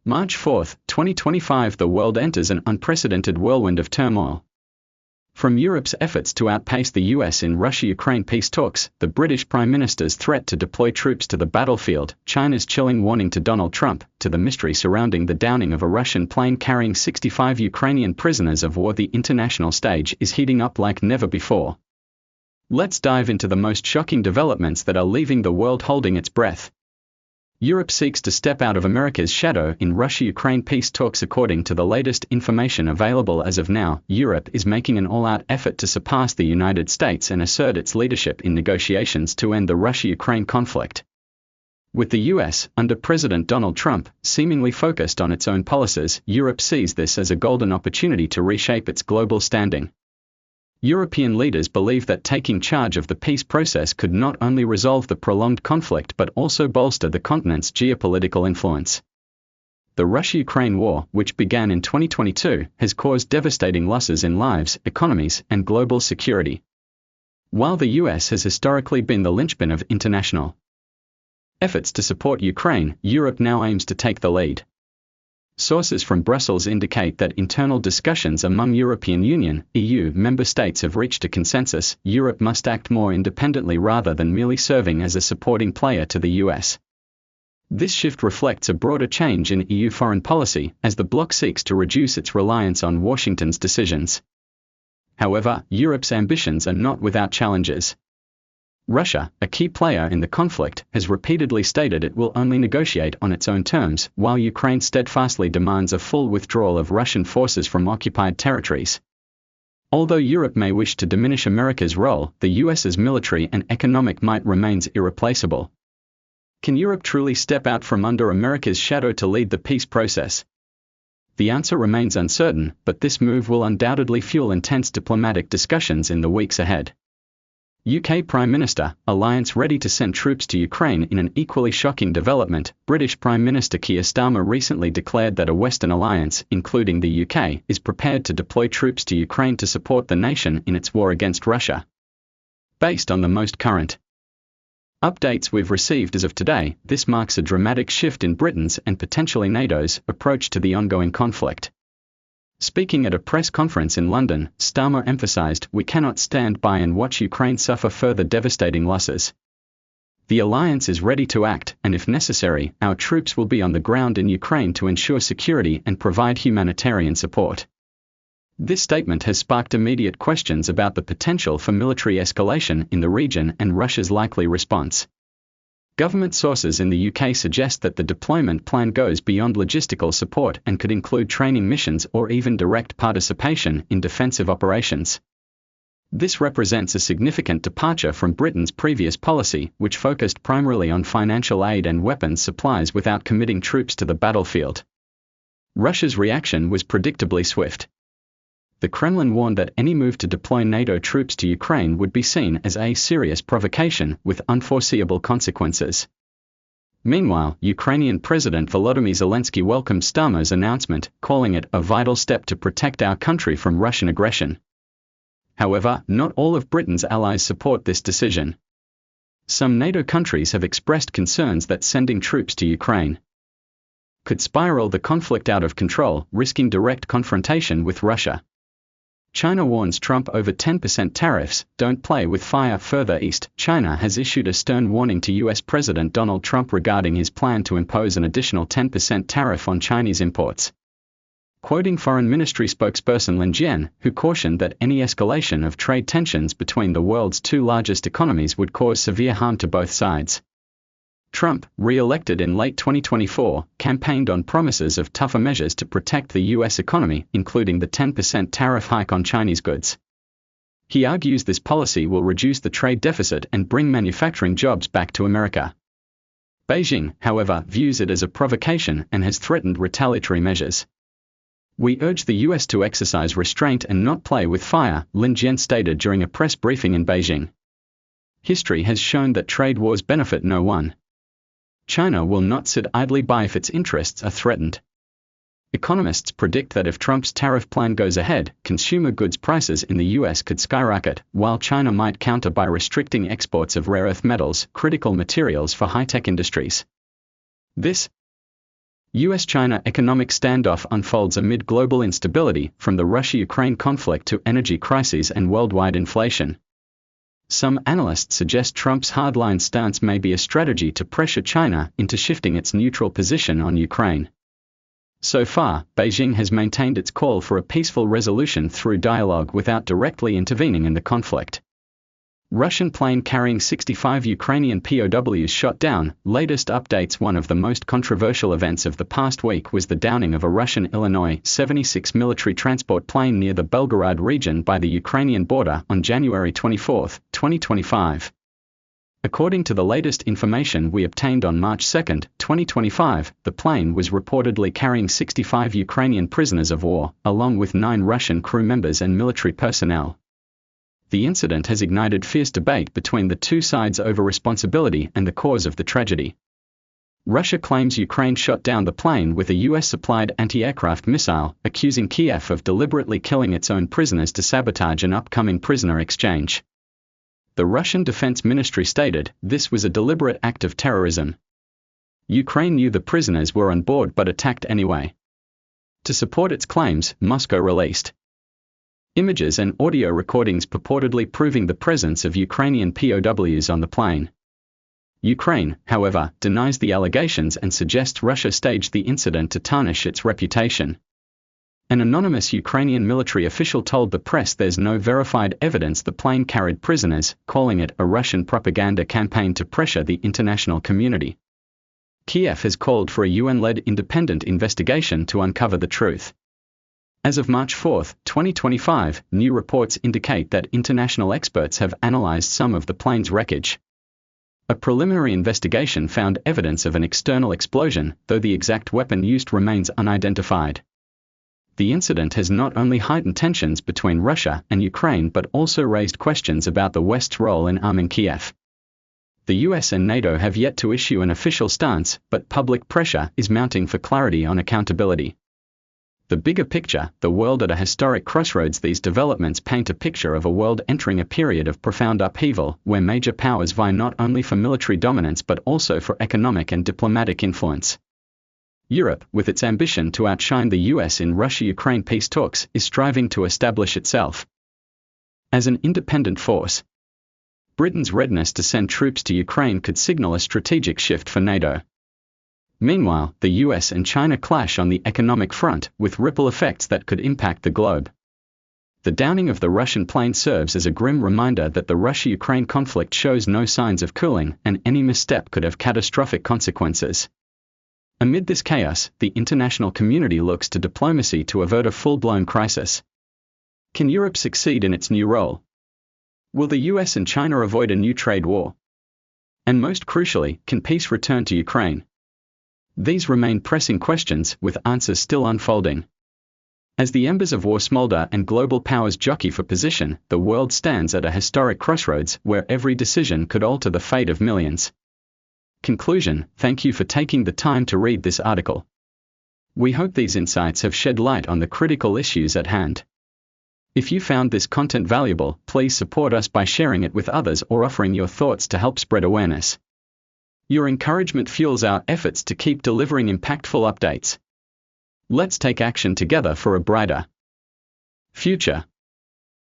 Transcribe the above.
March 4, 2025. The world enters an unprecedented whirlwind of turmoil. From Europe's efforts to outpace the US in Russia-Ukraine peace talks, the British Prime Minister's threat to deploy troops to the battlefield, China's chilling warning to Donald Trump, to the mystery surrounding the downing of a Russian plane carrying 65 Ukrainian prisoners of war, the international stage is heating up like never before. Let's dive into the most shocking developments that are leaving the world holding its breath. Europe seeks to step out of America's shadow in Russia-Ukraine peace talks. According to the latest information available as of now, Europe is making an all-out effort to surpass the United States and assert its leadership in negotiations to end the Russia-Ukraine conflict. With the US, under President Donald Trump, seemingly focused on its own policies, Europe sees this as a golden opportunity to reshape its global standing. European leaders believe that taking charge of the peace process could not only resolve the prolonged conflict but also bolster the continent's geopolitical influence. The Russia-Ukraine war, which began in 2022, has caused devastating losses in lives, economies, and global security. While the US has historically been the linchpin of international efforts to support Ukraine, Europe now aims to take the lead. Sources from Brussels indicate that internal discussions among European Union (EU) member states have reached a consensus: Europe must act more independently rather than merely serving as a supporting player to the US. This shift reflects a broader change in EU foreign policy, as the bloc seeks to reduce its reliance on Washington's decisions. However, Europe's ambitions are not without challenges. Russia, a key player in the conflict, has repeatedly stated it will only negotiate on its own terms, while Ukraine steadfastly demands a full withdrawal of Russian forces from occupied territories. Although Europe may wish to diminish America's role, the US's military and economic might remains irreplaceable. Can Europe truly step out from under America's shadow to lead the peace process? The answer remains uncertain, but this move will undoubtedly fuel intense diplomatic discussions in the weeks ahead. UK Prime Minister, alliance ready to send troops to Ukraine. In an equally shocking development, British Prime Minister Keir Starmer recently declared that a Western alliance, including the UK, is prepared to deploy troops to Ukraine to support the nation in its war against Russia. Based on the most current updates we've received as of today, this marks a dramatic shift in Britain's and potentially NATO's approach to the ongoing conflict. Speaking at a press conference in London, Starmer emphasized, "We cannot stand by and watch Ukraine suffer further devastating losses. The alliance is ready to act, and if necessary, our troops will be on the ground in Ukraine to ensure security and provide humanitarian support." This statement has sparked immediate questions about the potential for military escalation in the region and Russia's likely response. Government sources in the UK suggest that the deployment plan goes beyond logistical support and could include training missions or even direct participation in defensive operations. This represents a significant departure from Britain's previous policy, which focused primarily on financial aid and weapons supplies without committing troops to the battlefield. Russia's reaction was predictably swift. The Kremlin warned that any move to deploy NATO troops to Ukraine would be seen as a serious provocation with unforeseeable consequences. Meanwhile, Ukrainian President Volodymyr Zelensky welcomed Starmer's announcement, calling it a vital step to protect our country from Russian aggression. However, not all of Britain's allies support this decision. Some NATO countries have expressed concerns that sending troops to Ukraine could spiral the conflict out of control, risking direct confrontation with Russia. China warns Trump over 10% tariffs, "Don't play with fire." Further east, China has issued a stern warning to US President Donald Trump regarding his plan to impose an additional 10% tariff on Chinese imports. Quoting Foreign Ministry spokesperson Lin Jian, who cautioned that any escalation of trade tensions between the world's two largest economies would cause severe harm to both sides. Trump, re-elected in late 2024, campaigned on promises of tougher measures to protect the US economy, including the 10% tariff hike on Chinese goods. He argues this policy will reduce the trade deficit and bring manufacturing jobs back to America. Beijing, however, views it as a provocation and has threatened retaliatory measures. "We urge the US to exercise restraint and not play with fire," Lin Jian stated during a press briefing in Beijing. History has shown that trade wars benefit no one. China will not sit idly by if its interests are threatened. Economists predict that if Trump's tariff plan goes ahead, consumer goods prices in the US could skyrocket, while China might counter by restricting exports of rare earth metals, critical materials for high-tech industries. This US-China economic standoff unfolds amid global instability, from the Russia-Ukraine conflict to energy crises and worldwide inflation. Some analysts suggest Trump's hardline stance may be a strategy to pressure China into shifting its neutral position on Ukraine. So far, Beijing has maintained its call for a peaceful resolution through dialogue without directly intervening in the conflict. Russian plane carrying 65 Ukrainian POWs shot down. Latest updates. One of the most controversial events of the past week was the downing of a Russian Il-76 military transport plane near the Belgorod region by the Ukrainian border on January 24, 2025. According to the latest information we obtained on March 2, 2025, the plane was reportedly carrying 65 Ukrainian prisoners of war, along with 9 Russian crew members and military personnel. The incident has ignited fierce debate between the two sides over responsibility and the cause of the tragedy. Russia claims Ukraine shot down the plane with a US-supplied anti-aircraft missile, accusing Kiev of deliberately killing its own prisoners to sabotage an upcoming prisoner exchange. The Russian Defense Ministry stated, "This was a deliberate act of terrorism. Ukraine knew the prisoners were on board but attacked anyway." To support its claims, Moscow released images and audio recordings purportedly proving the presence of Ukrainian POWs on the plane. Ukraine, however, denies the allegations and suggests Russia staged the incident to tarnish its reputation. An anonymous Ukrainian military official told the press there's no verified evidence the plane carried prisoners, calling it a Russian propaganda campaign to pressure the international community. Kiev has called for a UN-led independent investigation to uncover the truth. As of March 4, 2025, new reports indicate that international experts have analyzed some of the plane's wreckage. A preliminary investigation found evidence of an external explosion, though the exact weapon used remains unidentified. The incident has not only heightened tensions between Russia and Ukraine but also raised questions about the West's role in arming Kiev. The US and NATO have yet to issue an official stance, but public pressure is mounting for clarity on accountability. The bigger picture, the world at a historic crossroads. These developments paint a picture of a world entering a period of profound upheaval, where major powers vie not only for military dominance but also for economic and diplomatic influence. Europe, with its ambition to outshine the US in Russia-Ukraine peace talks, is striving to establish itself as an independent force. Britain's readiness to send troops to Ukraine could signal a strategic shift for NATO. Meanwhile, the US and China clash on the economic front, with ripple effects that could impact the globe. The downing of the Russian plane serves as a grim reminder that the Russia-Ukraine conflict shows no signs of cooling, and any misstep could have catastrophic consequences. Amid this chaos, the international community looks to diplomacy to avert a full-blown crisis. Can Europe succeed in its new role? Will the US and China avoid a new trade war? And most crucially, can peace return to Ukraine? These remain pressing questions, with answers still unfolding. As the embers of war smolder and global powers jockey for position, the world stands at a historic crossroads where every decision could alter the fate of millions. Conclusion: thank you for taking the time to read this article. We hope these insights have shed light on the critical issues at hand. If you found this content valuable, please support us by sharing it with others or offering your thoughts to help spread awareness. Your encouragement fuels our efforts to keep delivering impactful updates. Let's take action together for a brighter future.